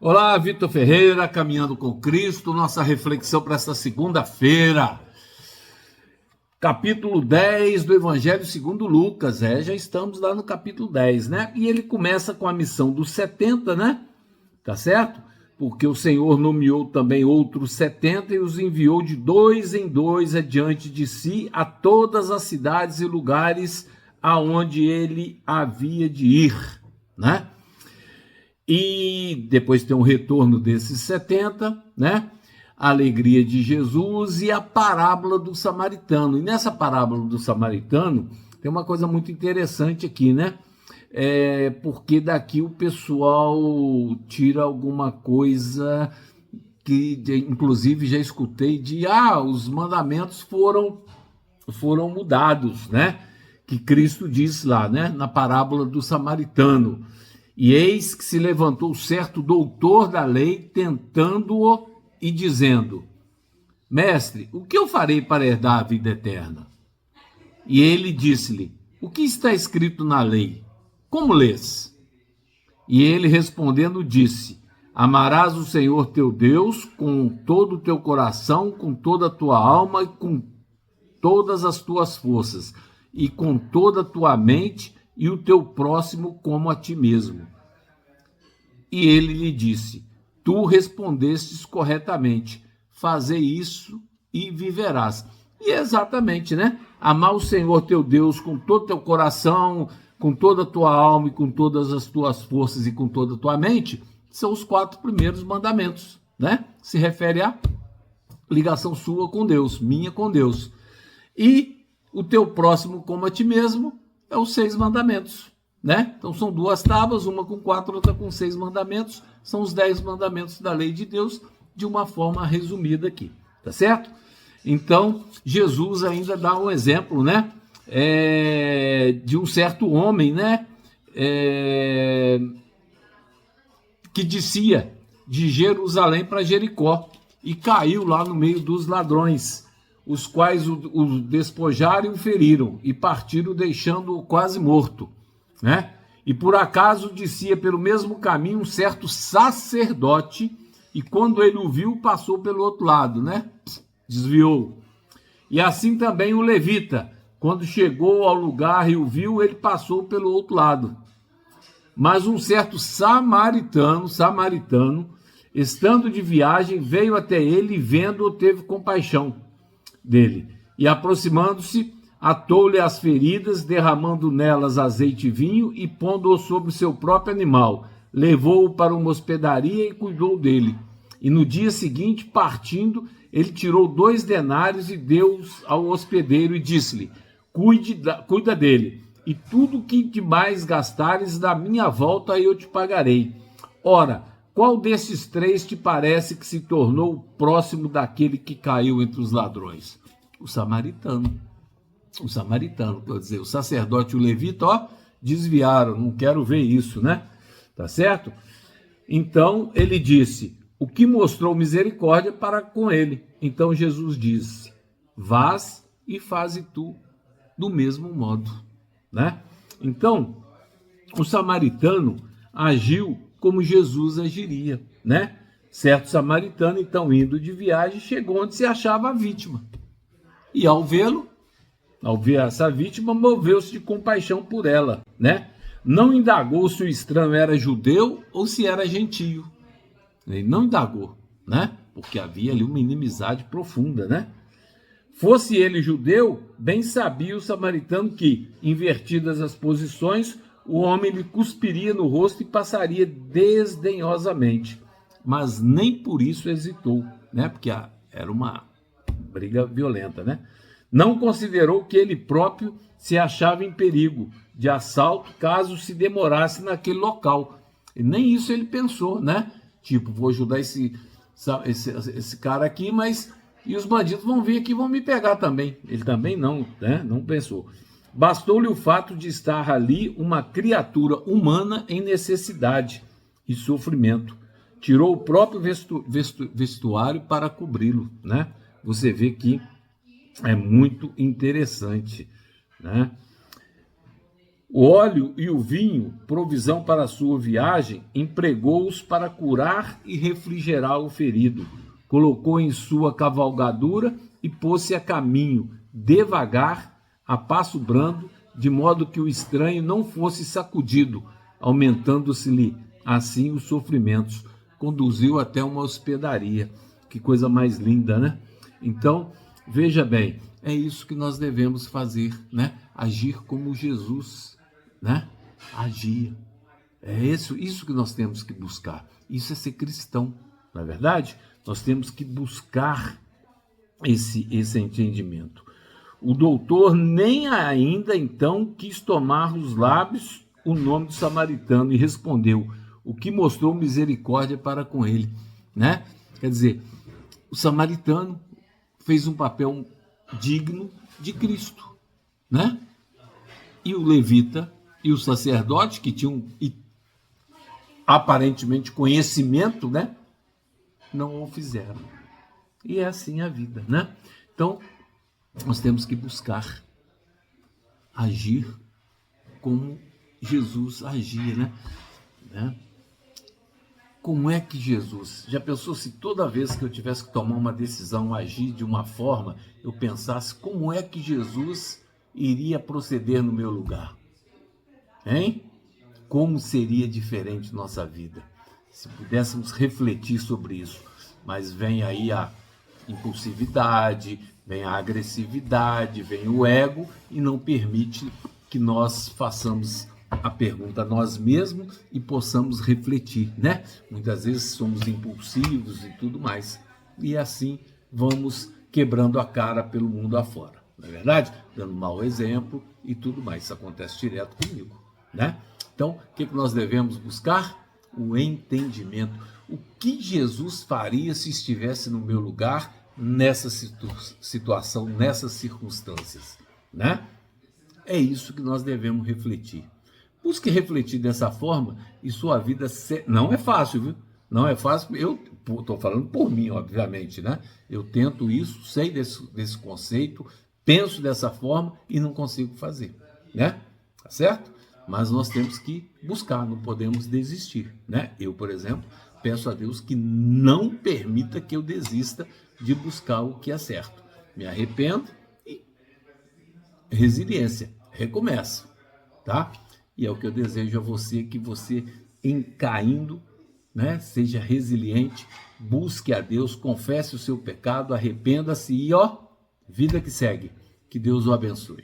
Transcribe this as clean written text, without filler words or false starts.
Olá, Vitor Ferreira, Caminhando com Cristo, nossa reflexão para esta segunda-feira. Capítulo 10 do Evangelho segundo Lucas, já estamos lá no capítulo 10, né? E ele começa com a missão dos 70, né? Tá certo? Porque o Senhor nomeou também outros 70 e os enviou de dois em dois adiante de si a todas as cidades e lugares aonde ele havia de ir, né? E depois tem o retorno desses 70, né? A alegria de Jesus e a parábola do samaritano. E nessa parábola do samaritano tem uma coisa muito interessante aqui, né? Porque daqui o pessoal tira alguma coisa que, inclusive, já escutei os mandamentos foram mudados, né? Que Cristo diz lá, né? Na parábola do samaritano. E eis que se levantou certo doutor da lei, tentando-o e dizendo: Mestre, o que eu farei para herdar a vida eterna? E ele disse-lhe: O que está escrito na lei? Como lês? E ele respondendo disse: Amarás o Senhor teu Deus com todo o teu coração, com toda a tua alma e com todas as tuas forças, e com toda a tua mente, e o teu próximo como a ti mesmo. E ele lhe disse: Tu respondestes corretamente, fazei isso e viverás. E é exatamente, né? Amar o Senhor teu Deus com todo o teu coração, com toda a tua alma e com todas as tuas forças e com toda a tua mente, são os 4 primeiros mandamentos, né? Se refere à ligação sua com Deus, minha com Deus. E o teu próximo como a ti mesmo é os 6 mandamentos, né? Então são 2 tábuas, uma com 4, outra com 6 mandamentos, são os 10 mandamentos da lei de Deus, de uma forma resumida aqui, tá certo? Então Jesus ainda dá um exemplo, né? De um certo homem, né? Que descia de Jerusalém para Jericó e caiu lá no meio dos ladrões, os quais o despojaram e o feriram, e partiram deixando-o quase morto, né? E por acaso descia pelo mesmo caminho um certo sacerdote, e quando ele o viu, passou pelo outro lado, né? Desviou. E assim também o levita, quando chegou ao lugar e o viu, ele passou pelo outro lado. Mas um certo samaritano, estando de viagem, veio até ele e vendo-o, teve compaixão dele, e aproximando-se, atou-lhe as feridas, derramando nelas azeite e vinho, e pondo-o sobre o seu próprio animal, levou-o para uma hospedaria e cuidou dele. E no dia seguinte, partindo, ele tirou 2 denários e deu-os ao hospedeiro e disse-lhe: cuida dele, e tudo que demais gastares, da minha volta eu te pagarei. Ora, qual desses 3 te parece que se tornou próximo daquele que caiu entre os ladrões? O samaritano. O samaritano, quer dizer, o sacerdote e o levita, desviaram, não quero ver isso, né? Tá certo? Então ele disse: o que mostrou misericórdia para com ele. Então Jesus disse: vás e faze tu do mesmo modo, né? Então, o samaritano agiu como Jesus agiria, né? Certo samaritano, então, indo de viagem, chegou onde se achava a vítima. E ao ver essa vítima, moveu-se de compaixão por ela, né? Não indagou se o estranho era judeu ou se era gentio. Ele não indagou, né? Porque havia ali uma inimizade profunda, né? Fosse ele judeu, bem sabia o samaritano que, invertidas as posições, o homem lhe cuspiria no rosto e passaria desdenhosamente. Mas nem por isso hesitou, né? Porque era uma briga violenta, né? Não considerou que ele próprio se achava em perigo de assalto caso se demorasse naquele local. E nem isso ele pensou, né? Tipo, vou ajudar esse cara aqui, mas e os bandidos vão vir aqui e vão me pegar também. Ele também não, né? Não pensou. Bastou-lhe o fato de estar ali uma criatura humana em necessidade e sofrimento. Tirou o próprio vestuário para cobri-lo, né? Você vê que é muito interessante, né? O óleo e o vinho, provisão para a sua viagem, empregou-os para curar e refrigerar o ferido. Colocou em sua cavalgadura e pôs-se a caminho, devagar, a passo brando, de modo que o estranho não fosse sacudido, aumentando-se-lhe assim os sofrimentos. Conduziu até uma hospedaria. Que coisa mais linda, né? Então, veja bem, é isso que nós devemos fazer, né? Agir como Jesus, né? Agir. É isso que nós temos que buscar. Isso é ser cristão, não é verdade? Nós temos que buscar esse entendimento. O doutor nem ainda então quis tomar os lábios o nome do samaritano e respondeu, o que mostrou misericórdia para com ele, né? Quer dizer, o samaritano fez um papel digno de Cristo, né? E o levita e o sacerdote, que tinham aparentemente conhecimento, né? Não o fizeram. E é assim a vida, né? Então, nós temos que buscar agir como Jesus agia, né? Como é que Jesus... Já pensou se toda vez que eu tivesse que tomar uma decisão, agir de uma forma, eu pensasse como é que Jesus iria proceder no meu lugar? Hein? Como seria diferente nossa vida se pudéssemos refletir sobre isso? Mas vem aí a impulsividade, vem a agressividade, vem o ego e não permite que nós façamos a pergunta a nós mesmos e possamos refletir, né? Muitas vezes somos impulsivos e tudo mais. E assim vamos quebrando a cara pelo mundo afora, não é verdade? Dando mau exemplo e tudo mais. Isso acontece direto comigo, né? Então, o que nós devemos buscar? O entendimento. O que Jesus faria se estivesse no meu lugar nessa situação, nessas circunstâncias, né? É isso que nós devemos refletir. Busque refletir dessa forma e sua vida não é fácil, viu? Não é fácil. Eu estou falando por mim, obviamente, né? Eu tento isso, sei desse conceito, penso dessa forma e não consigo fazer, né? Tá certo? Mas nós temos que buscar, não podemos desistir, né? Eu, por exemplo, peço a Deus que não permita que eu desista de buscar o que é certo. Me arrependo e resiliência, recomeço, tá? E é o que eu desejo a você, que você, em caindo, né, seja resiliente, busque a Deus, confesse o seu pecado, arrependa-se e, vida que segue. Que Deus o abençoe.